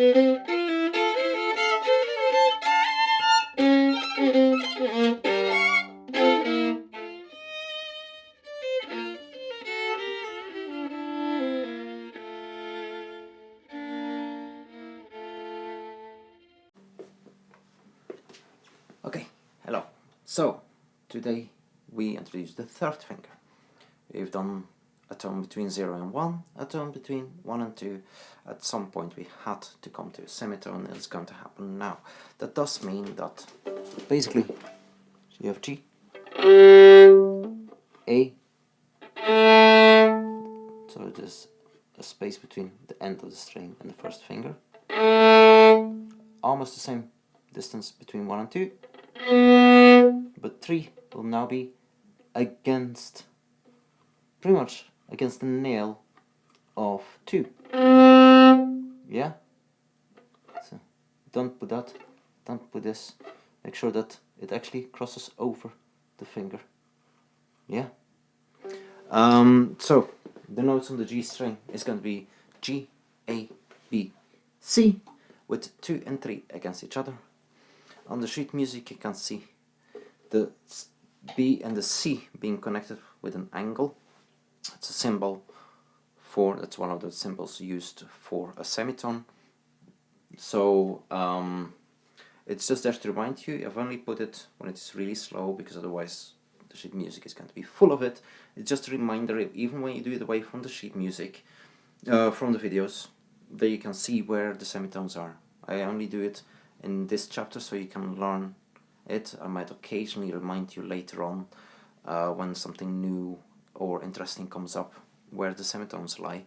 Okay, hello. So, today we introduce the third finger. We've done a tone between 0 and 1, a tone between 1 and 2. At some point we had to come to a semitone, and it's going to happen now. That does mean that basically you have G, A, so there's a space between the end of the string and the first finger. Almost the same distance between 1 and 2, but 3 will now be against, pretty much against the nail of 2. Yeah? So don't put that, don't put this. Make sure that it actually crosses over the finger. Yeah? So the notes on the G string is going to be G, A, B, C, with 2 and 3 against each other. On the sheet music you can see the B and the C being connected with an angle. It's a symbol for, that's one of the symbols used for a semitone. So it's just there to remind you. I've only put it when it's really slow, because otherwise the sheet music is going to be full of it. It's just a reminder, even when you do it away from the sheet music, from the videos, that you can see where the semitones are. I only do it in this chapter so you can learn it. I might occasionally remind you later on when something new or interesting comes up where the semitones lie.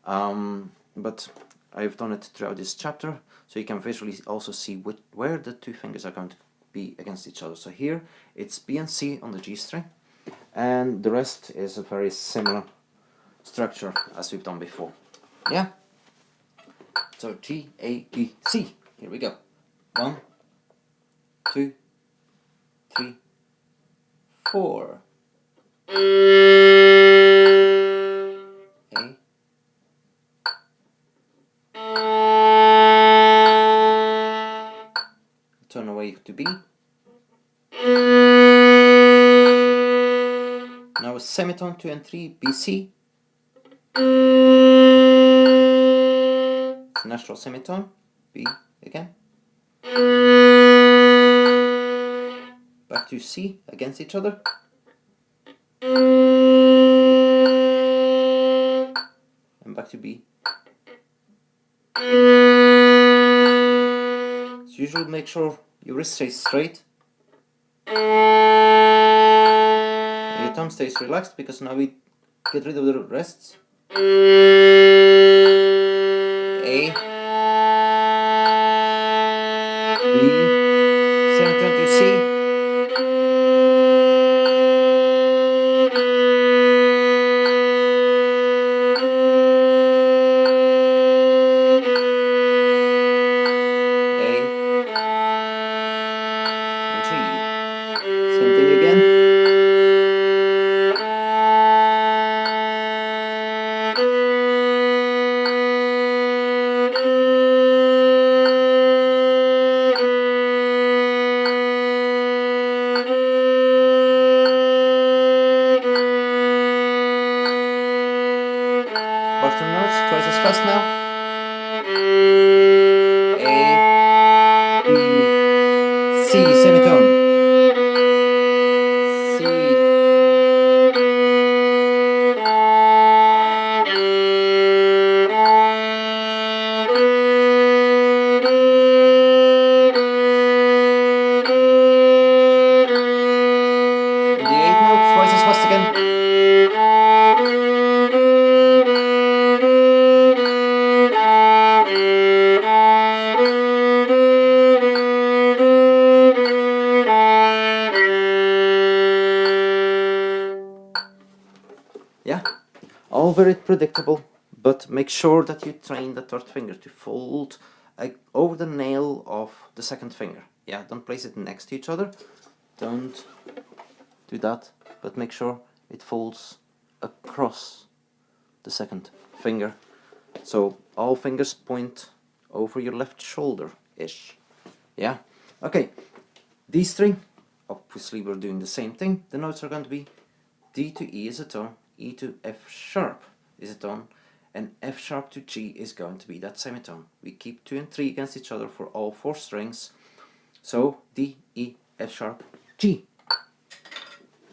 But I've done it throughout this chapter, so you can visually also see where the two fingers are going to be against each other. So here it's B and C on the G string, and the rest is a very similar structure as we've done before. Yeah? So G, A, B, C. Here we go. 1, 2, 3, 4. A. Turn away to B. Now a semitone 2 and 3, B, C. It's a natural semitone, B again. Back to C against each other. And back to B. So you should make sure your wrist stays straight. And your thumb stays relaxed, because now we get rid of the rests. A, B, semitone to C, A, and G. Same thing again. Bottom notes, twice as fast now. A, B, C, semitone. C. And the 8th note, twice as fast again. Yeah, all very predictable, but make sure that you train the third finger to fold over the nail of the second finger. Yeah, don't place it next to each other, don't do that, but make sure it folds across the second finger. So all fingers point over your left shoulder-ish. Yeah? Okay, D string, obviously we're doing the same thing. The notes are going to be D to E is a tone, E to F sharp is a tone, and F sharp to G is going to be that semitone. We keep 2 and 3 against each other for all 4 strings. So D, E, F sharp, G.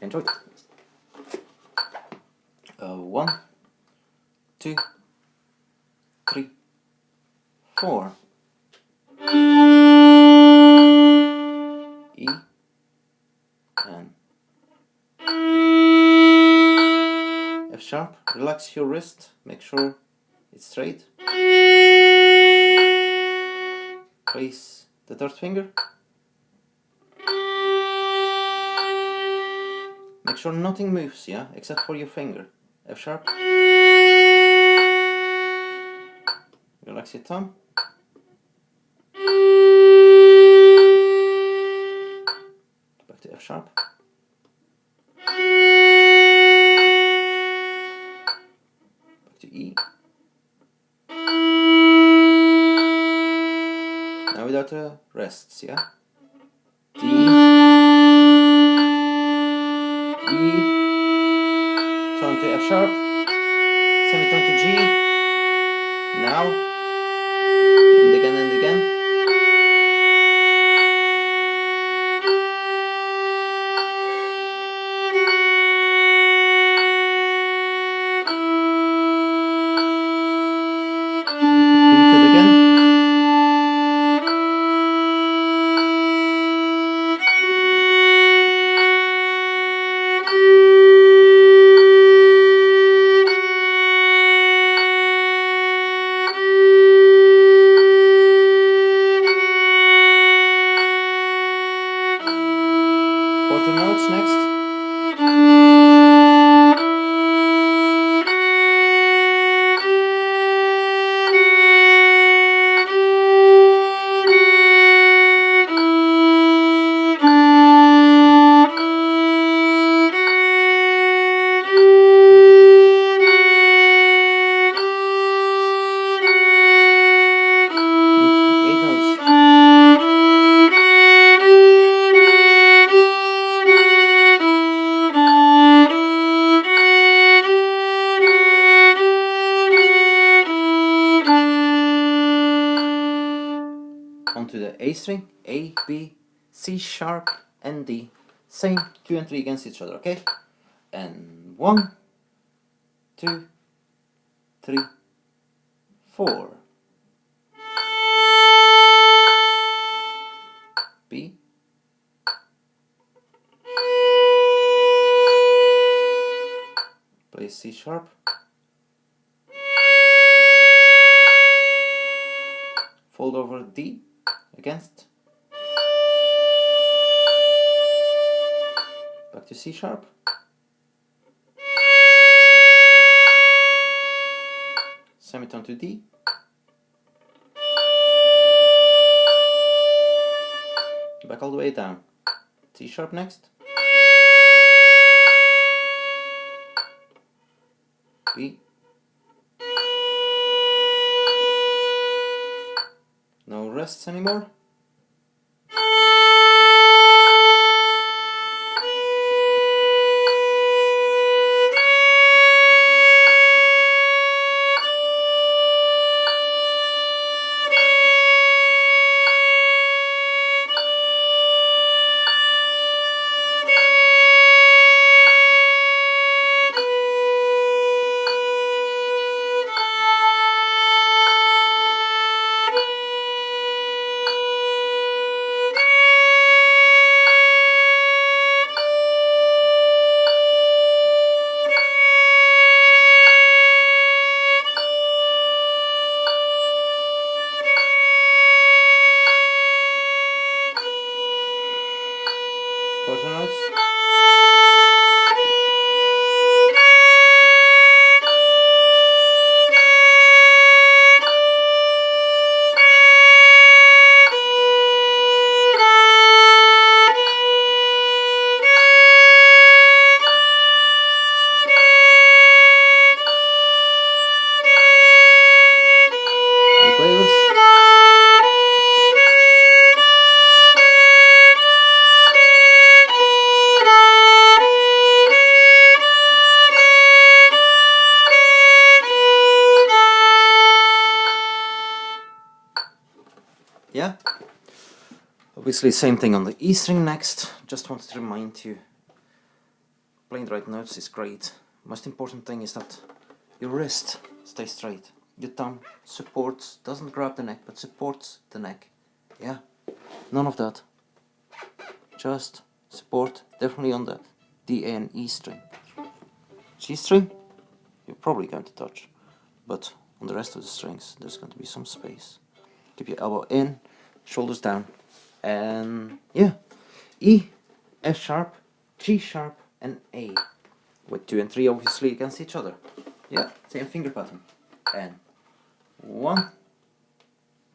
Enjoy. 1, 2, 3, 4. E and F sharp. Relax your wrist, make sure it's straight. Place the third finger. Make sure nothing moves, yeah, except for your finger. F sharp. Relax your thumb. Back to F sharp. Back to E. Now without the rests, yeah? D, E, tone to F sharp, semitone to G, now, and again and again. Repeat it again. Quarter notes next. Onto the A string, A, B, C sharp, and D. Same 2 and 3 against each other, okay? And 1, 2, 3, 4. B. Play C sharp. Fold over D against. Back to C sharp. Semitone to D. Back all the way down. C sharp next. B. No rests anymore. Yeah? Obviously same thing on the E string next. Just wanted to remind you, playing the right notes is great. Most important thing is that your wrist stays straight. Your thumb supports, doesn't grab the neck, but supports the neck. Yeah? None of that. Just support, definitely on the D, A and E string. G string, you're probably going to touch, but on the rest of the strings there's going to be some space. Keep your elbow in, shoulders down, and yeah. E, F sharp, G sharp and A, with 2 and 3 obviously against each other. Yeah, same finger pattern. And 1,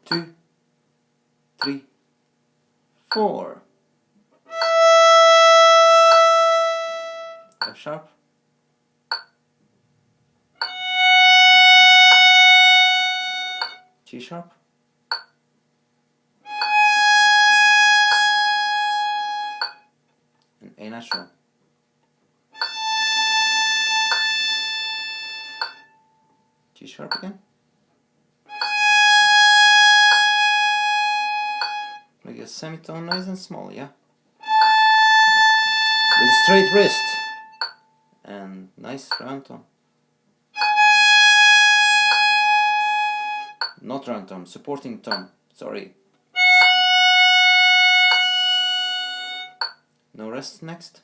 2, 3, 4. F sharp, G sharp, and A natural. G sharp again. Make a semitone nice and small, yeah? With a straight wrist. And nice round tone. Not round tone, supporting tone. Sorry. No rest next.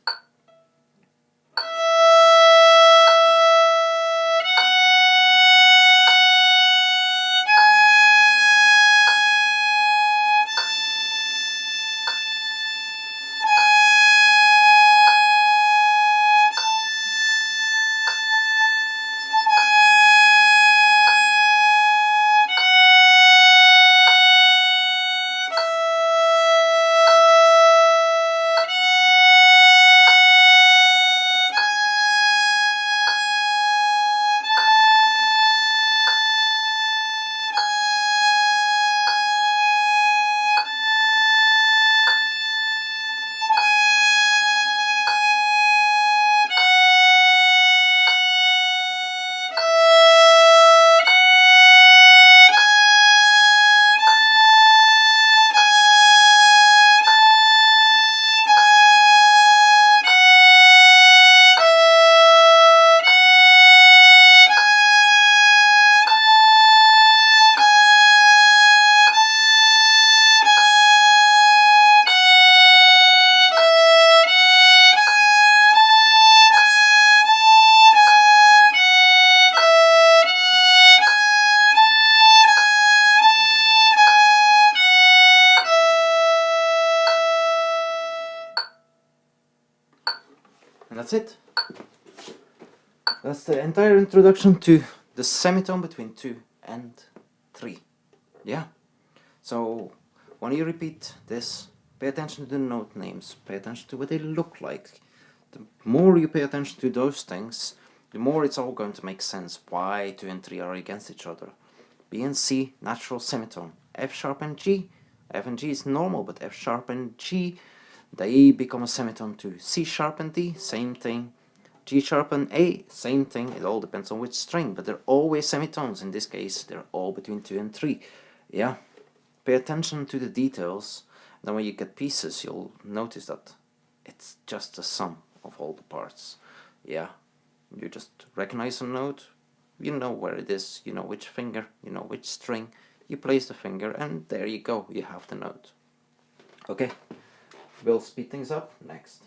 And that's it. That's the entire introduction to the semitone between 2 and 3. Yeah? So, when you repeat this, pay attention to the note names, pay attention to what they look like. The more you pay attention to those things, the more it's all going to make sense why 2 and 3 are against each other. B and C, natural semitone. F sharp and G. F and G is normal, but F sharp and G, they become a semitone too. C sharp and D, same thing. G sharp and A, same thing. It all depends on which string, but they're always semitones. In this case, they're all between 2 and 3. Yeah, pay attention to the details. Then when you get pieces, you'll notice that it's just the sum of all the parts. Yeah, you just recognize a note, you know where it is, you know which finger, you know which string, you place the finger, and there you go, you have the note. Okay, we'll speed things up next.